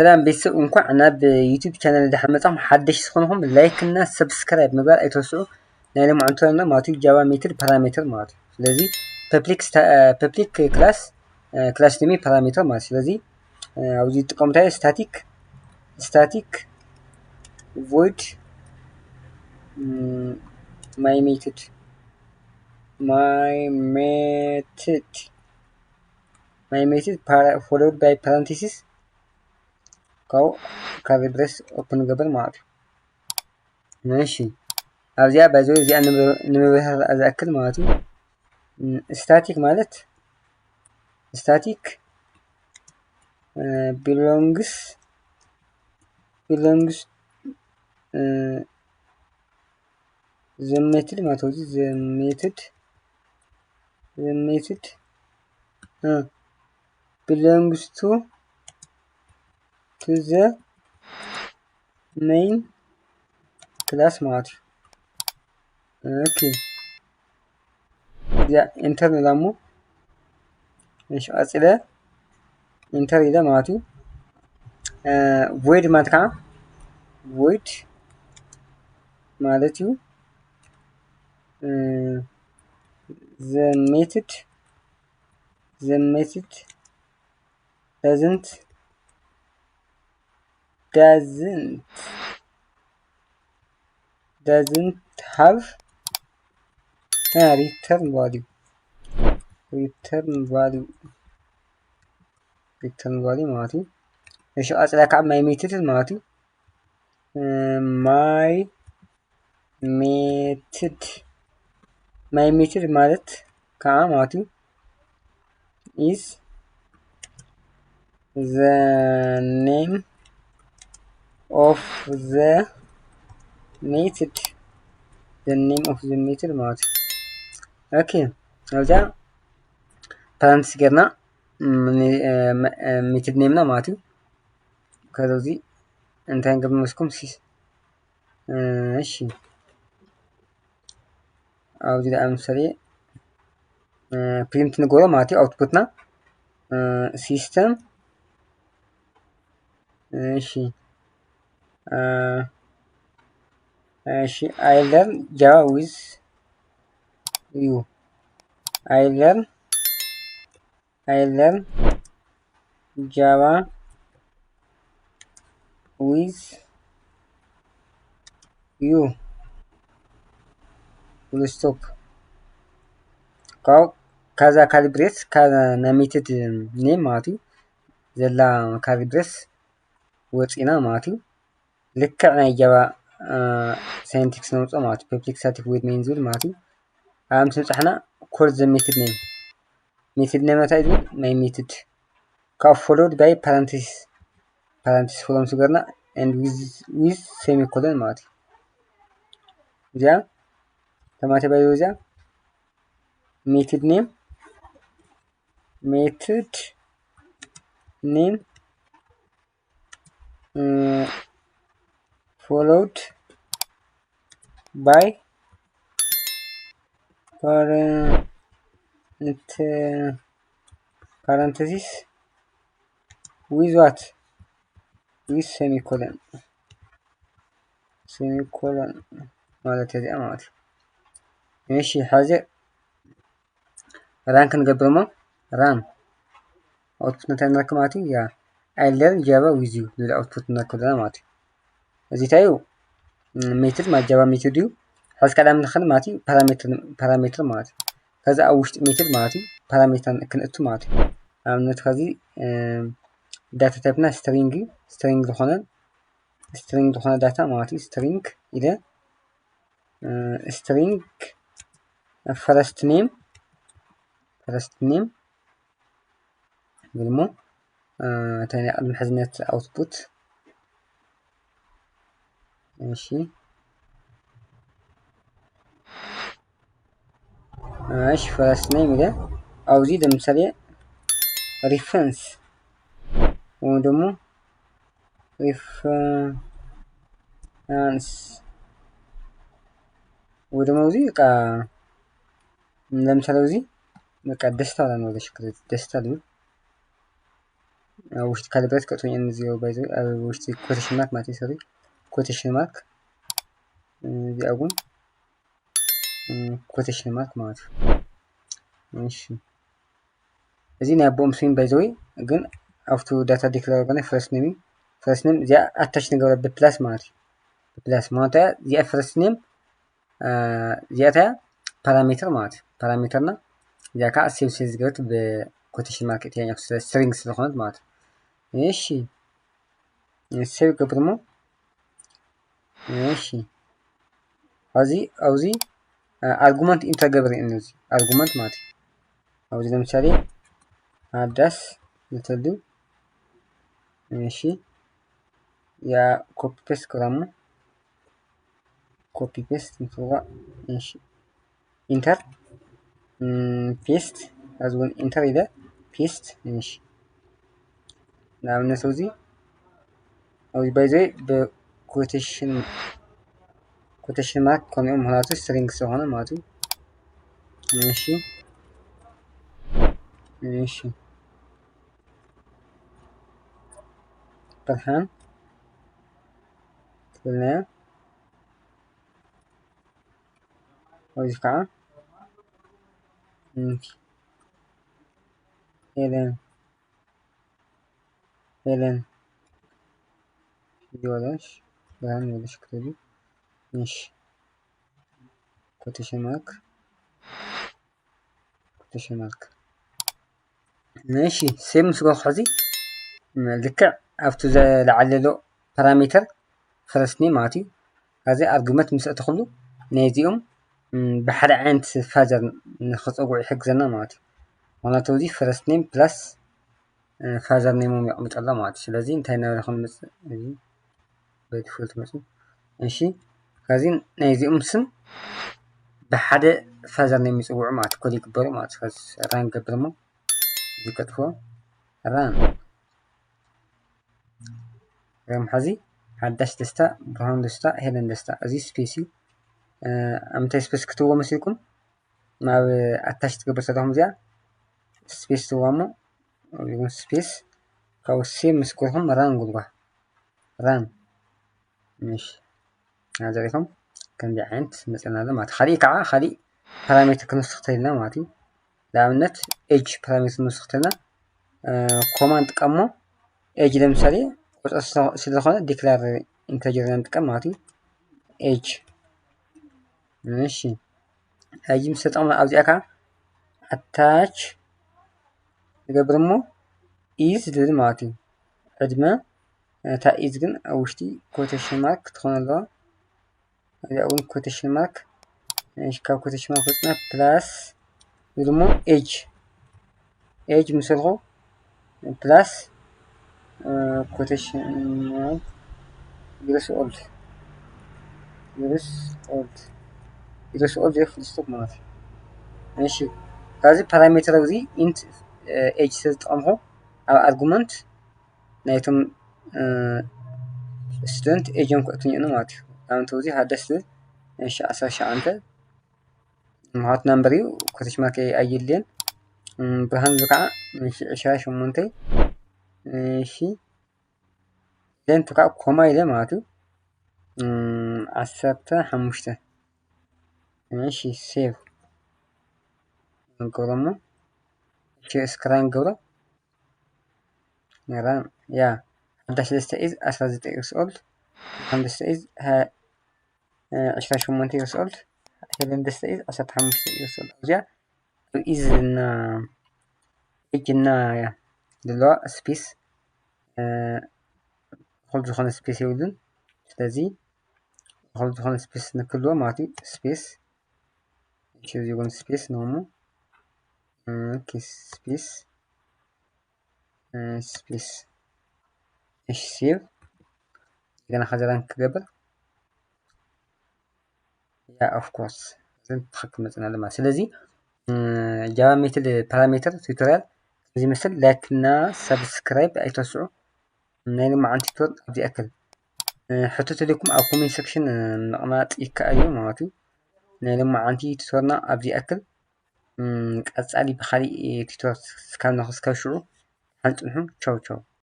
ሰላም ቤተሰብ እንኳን ናብ ዩቲዩብ ቻናል ዳሓመጻም ሓደሽ ዝኾንኩም ላይክ እና ሰብስክራይብ ምግባር ኣይትረስዑ። ናይ ለማዓንቶና ማቱ ጃቫ ሜትድ ፓራሜትር ማለት ስለዚ ፐብሊክ ክላስ ኔም ፓራሜትር ማለት ስለዚ ኣብዚ ጥቅምታይ ስታቲክ void my method followed by parenthesis ካው ካሬ ብሬስ ኦፕን ገበር ማለት እሺ ኣብዚያ ባይዘው እዚያ ንምብራር ኣዛክል ማለት ስታቲክ ማለት ስታቲክ belongs the method ማለት ነው the method belongs to the main class ማለት ኦኬ ያ ኢንተር ደግሞ እሺ አጽለ ኢንተር ይለ ማለት void ማለት ነው void ማለት ነው the method doesn't have return value ማለት ነው እሺ አጽላካ my method ማለት ነው my method ማለት ማለት ነው is the name of the method ማለት ኦኬ አውዛ ፓራንትስ ገርና ሜትድ ኔም ነው ማለት ከዚ እንታን ገምስኩም ሲስ እሺ ኣብዚ ለምሳሌ ፕሪንት ንጎሮ ማለት አውትፑት ና ሲስተም እሺ I learn Java with you I learn Java with you full stop ካዛ ካሊብሬት ካዛ ናሚትድ ኔም ማለት ዘላ ካሊብሬስ ወጪና ማለት ልክ ናይ ጃቫ ሳይንቲክስ ነው ማለት ፐብሊክ ስታቲክ void main ዝብል ማለት አም ስንጻሕና ኮድ ዘ ሜትድ ኔም እንታይ ዝብል ናይ ሜትድ ካብ followed by parenthesis from ስገርና and with semicolon ማለት እዚያ ተማተ ባይዞ እዚያ ሜትድ ኔም followed by parenthesis with what with semicolon ማለት እዚያ ማለት እሺ ሐዘ ራን ክንገብርሞ ራን አውትፑት ነታንረክ ማለት ያ I learn Java with you ዝብል አውትፑት ነርከልና ማለት እዚ ታዩ ሜትድ ማለት ጃቫ ሜትድ እዩ ሓዝ ካላም ንኽን ማለት ፓራሜትር ማለት ከዛ ኣብ ውሽጢ ሜትድ ማለት ፓራሜትር ክንእቱ ማለት ኣብነት ከዚ ዳታ ታይፕና ስትሪንግ ዝኾነ ዳታ ማለት ስትሪንግ ኢለ string first name ደግሞ ታኒ ቅድም ሕዝነት አውትፑት እሺ first name ኢለ ኣብዚ ለምሳሌ ሪፈረንስ ወይ ደግሞ ወይ ደግሞ እዚ ቃ ለምሳሌ እዚ በቃ ደስታ ነው ለሽክር ደስታ ነው وش كالبريت كتوني إن زيرو باي زيرو وش كوتيشن مارك ماتي سوري كوتيشن مارك دي أول كوتيشن مارك ماتي ماشي እዚህ ናይ ቦም ስዊን ባይ ዘ ወይ ግን ኣብቱ ዳታ ዲክለር ገና ፈርስት ኔም እዚኣ ኣታች ንገብረ ብፕላስ ማለት እዩ ብፕላስ ማለት እዚኣ ፈርስት ኔም እዚኣታ ፓራሜትር ማለት እዩ ፓራሜትርና እዚኣ ከዓ ሴቭ ዝገበረት ብኮቴሽን ማርክ እያ ስትሪንግ ስለኾነት ማለት እዩ እሺ ሴቭ ገብር ሞ እሺ ኣብዚ አርጉመንት ኢንተር ገብር እነዚህ አርጉመንት ማለት እዩ ኣብዚ ለምሳሌ አዳስ ልትሉ እሺ ያ ኮፒ ፔስት ከራሙ ኮፒ ፔስት እንፈዋ እሺ ኢንተር ፔስት አዝውን ኢንተር ኢለ ፔስት እሺ ናምነ ሰውዚ ኣብዚ ባይዘ በኮቴሽን ማርክ ኮሚው ማለት ስትሪንግ ስለሆነ ማለት እዩ እሺ እሺ برهان قلنا ويفقع هيلين ديولاش برهان ولاش كتبي ماشي كوتيشن مارك ماشي سيم سقو خزي لكع أفتو لعللو بارامتر فرسني ماتي هذا أرجومنت مسألة تخلو نيزيوم بحر عند فاجر نخص أقوى حجزنا ماتي وانا تودي فرسني بلس فاجر نيمو يقمت الله ماتي لازم انتهينا لخم مس بيدفولت مثلا ماشي هذين نيزيوم سن بحر فاجر نيم يسوع ماتي كل يكبر ماتي خلاص ران قبرمو دي كتفو ران رام حزي حدش دستا برهان دستا هيلن دستا ازي سبيسي امتى سبيس كتبوا مسيكم ما اتاش تقبل صدهم زيا سبيس توامو يقول سبيس كاو سي مسكوهم ران قلوا ران مش هذا لكم كان دي عند مثلا هذا ما تخلي كعا خلي بارامتر كنسختينا ماتي لامنت ايج بارامتر نسختنا كوماند قمو ايج ለምሳሌ ስለሆነ ዲክላር ኢንተጀር እንጥቀም ማለት እዩ ኤጅ እሺ እዚህም ሰጠው ኣብዚያ ካ አታች ንገብርሞ ኢዝ ልብል ማለት እዩ ዕድመ እታ ኢዝ ግን ኣብ ውሽጢ ኮቴሽን ማርክ ትኾን ኣለዋ እዚኣ እውን ኮቴሽን ማርክ እሺ ካብ ኮቴሽን ማርክ ወፅና ፕላስ ደግሞ ኤጅ ምስልኹ ፕላስ quotation mark years old ይህ ፍልስቶፕ ማለት እዩ እሺ ካዚ ፓራሜትር እዚ ኢንት ኤጅ ዝተጠቀምኩ ኣብ አርጉመንት ናይቶም ስቱደንት ኤጅን ክእትኝ ነው ማለት እዩ ኣንተ እዚ ሓደስ እሺ 19 ማለት ነምበር እዩ ኮቴሽን ማርክ ኣይልን ብርሃን ዝከዓ 28 እሺ ለንቱ ካ ኮማ ኢለ ማለት እዩ 15 እሺ ሴቭ እንቆረሞ እሺ ስክራን ገብረ ነራን ያ አዳሽ ደስታ ኢዝ 19 years old ከም ደስታ ኢዝ 28 years old ሄለን ደስታ ኢዝ 15 years old እዚያ ኢዝ እና ኤጅ እና ያ دلوا سبيس خلص خلنا سبيس يودن ስለዚህ خلص خلنا سبيس نكلوا ماتي سبيس شو يقول سبيس نومو اوكي سبيس ايش سيف انا حاجه كقبل يا اوف كورس زين تحكم مثلا لما ስለዚህ ጃቫ ሜተድ ፓራሜትር ቱቶሪያል እዚ መስል ላይክ እና ሰብስክራይብ ኣይተስዑ ናይ ልምዓንቲ ቱቶር ኣብዚ ኣክል ሕቶት ለኩም ኣብ ኮሜንት ሴክሽን ምቕማጥ ይከኣል እዩ ማለት እዩ ናይ ልምዓንቲ ቱቶርና ኣብዚ ኣክል ቀጻሊ ብኻሊእ ቱቶር ስካብ ንኽስካብ ሽዑ ሓንፅንሑ ቻው